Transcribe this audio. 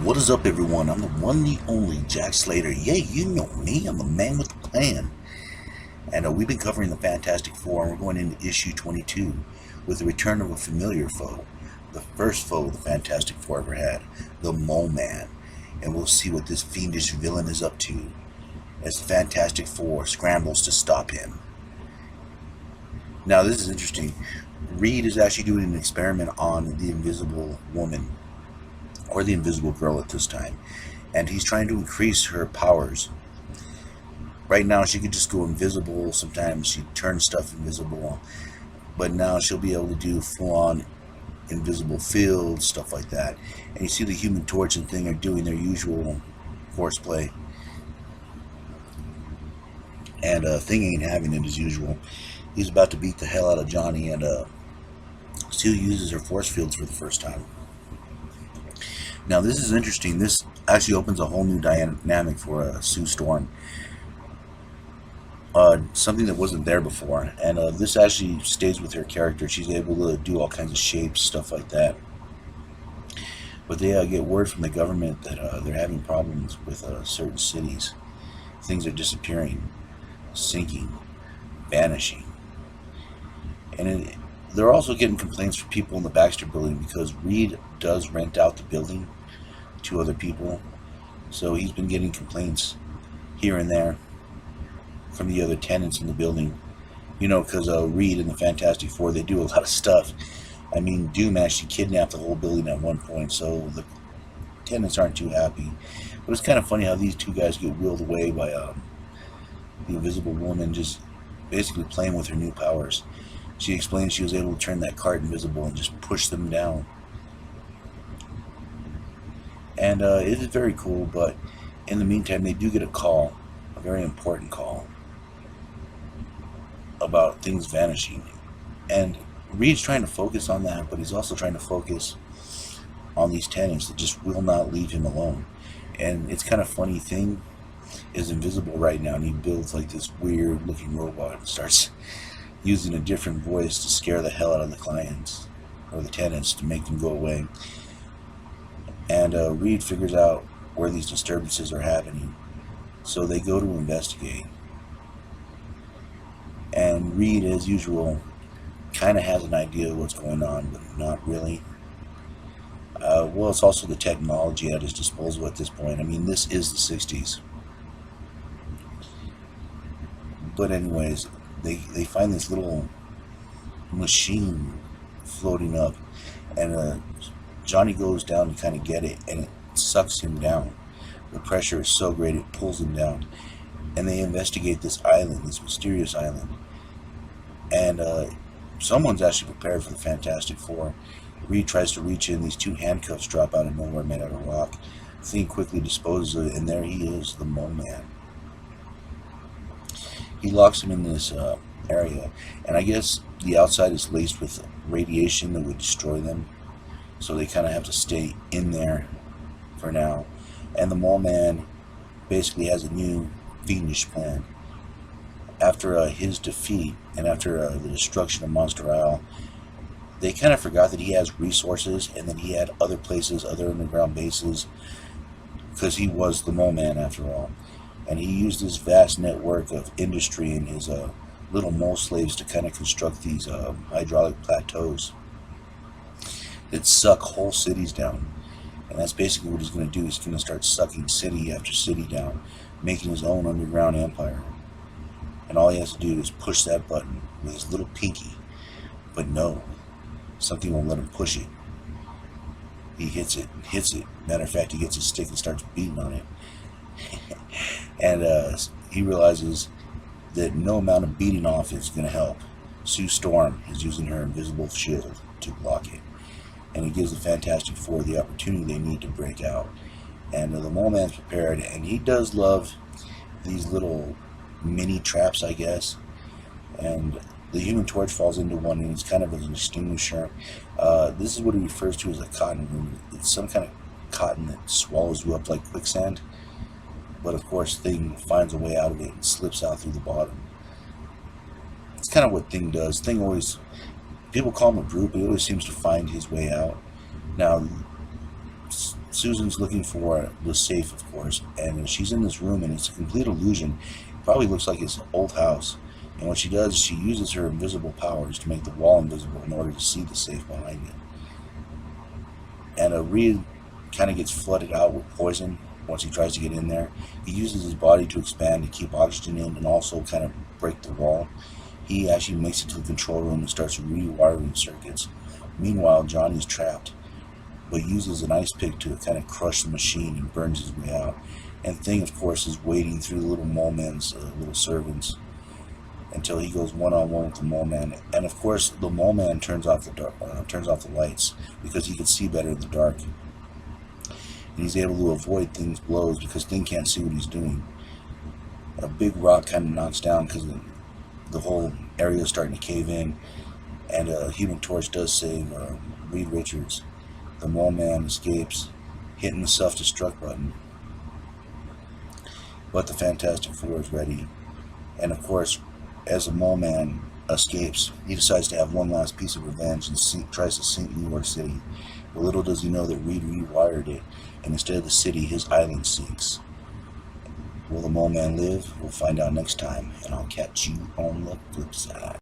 What is up, everyone? I'm the one, the only Jack Slater. Yeah, you know me. I'm the man with the plan. And we've been covering the Fantastic Four, and we're going into issue 22 with the return of a familiar foe. The first foe the Fantastic Four ever had, the Mole Man. And we'll see what this fiendish villain is up to as the Fantastic Four scrambles to stop him. Now, this is interesting. Reed is actually doing an experiment on the Invisible Woman, or the Invisible Girl at this time, and he's trying to increase her powers. Right now she could just go invisible. Sometimes she turns stuff invisible, but now she'll be able to do full-on invisible fields, stuff like that. And you see the Human Torch and Thing are doing their usual horseplay, and Thing ain't having it as usual. He's about to beat the hell out of Johnny, and Sue uses her force fields for the first time. Now, this is interesting. This actually opens a whole new dynamic for Sue Storm. Something that wasn't there before. And this actually stays with her character. She's able to do all kinds of shapes, stuff like that. But they get word from the government that they're having problems with certain cities. Things are disappearing, sinking, vanishing. And they're also getting complaints from people in the Baxter building because Reed does rent out the building to other people. So he's been getting complaints here and there from the other tenants in the building. You know, because Reed and the Fantastic Four, they do a lot of stuff. I mean, Doom actually kidnapped the whole building at one point, so the tenants aren't too happy. But it's kind of funny how these two guys get wheeled away by the Invisible Woman just basically playing with her new powers. She explains she was able to turn that cart invisible and just push them down. And it is very cool, but in the meantime, they do get a call, a very important call, about things vanishing. And Reed's trying to focus on that, but he's also trying to focus on these tenants that just will not leave him alone. And it's kind of funny. Thing is invisible right now, and he builds like this weird looking robot and starts using a different voice to scare the hell out of the clients or the tenants to make them go away. And Reed figures out where these disturbances are happening, so they go to investigate. And Reed, as usual, kind of has an idea of what's going on, but not really. Well, it's also the technology at his disposal at this point. I mean, this is the 60s. But anyways, they find this little machine floating up, and Johnny goes down to kind of get it, and it sucks him down. The pressure is so great it pulls him down. And they investigate this island, this mysterious island. And someone's actually prepared for the Fantastic Four. Reed tries to reach in, these two handcuffs drop out of nowhere made out of rock. Thing quickly disposes of it, and there he is, the Mole Man. He locks him in this area, and I guess the outside is laced with radiation that would destroy them, so they kind of have to stay in there for now. And the Mole Man basically has a new fiendish plan. After his defeat, and after the destruction of Monster Isle, they kind of forgot that he has resources, and that he had other places, other underground bases, because he was the Mole Man after all. And he used his vast network of industry and his little mole slaves to kind of construct these hydraulic plateaus that suck whole cities down. And that's basically what he's going to do. He's going to start sucking city after city down, making his own underground empire. And all he has to do is push that button with his little pinky. But no, something won't let him push it. He hits it, hits it. Matter of fact, he gets his stick and starts beating on it. And he realizes that no amount of beating off is going to help. Sue Storm is using her invisible shield to block it. And it gives the Fantastic Four the opportunity they need to break out. And the Mole Man's prepared, and he does love these little mini traps, I guess. And the Human Torch falls into one, and it's kind of an extinguisher. This is what he refers to as a cotton room. It's some kind of cotton that swallows you up like quicksand. But of course, Thing finds a way out of it and slips out through the bottom. It's kind of what Thing does. Thing always, people call him a brute, but he always seems to find his way out. Now, Susan's looking for the safe, of course, and she's in this room, and it's a complete illusion. It probably looks like it's an old house. And what she does is she uses her invisible powers to make the wall invisible in order to see the safe behind it. And Reed kind of gets flooded out with poison once he tries to get in there. He uses his body to expand to keep oxygen in and also kind of break the wall. He actually makes it to the control room and starts rewiring circuits. Meanwhile, Johnny's trapped, but uses an ice pick to kind of crush the machine and burns his way out. And Thing, of course, is waiting through the little mole man's little servants until he goes one-on-one with the mole man. And of course, the mole man turns off the lights because he can see better in the dark. And he's able to avoid Thing's blows because Thing can't see what he's doing. A big rock kind of knocks down because the whole area is starting to cave in, and Human Torch does save Reed Richards. The mole man escapes, hitting the self-destruct button. But the Fantastic Four is ready. And of course, as the mole man escapes, he decides to have one last piece of revenge and tries to sink New York City. But little does he know that Reed rewired it, and instead of the city, his island sinks. Will the mole man live? We'll find out next time, and I'll catch you on the flip side.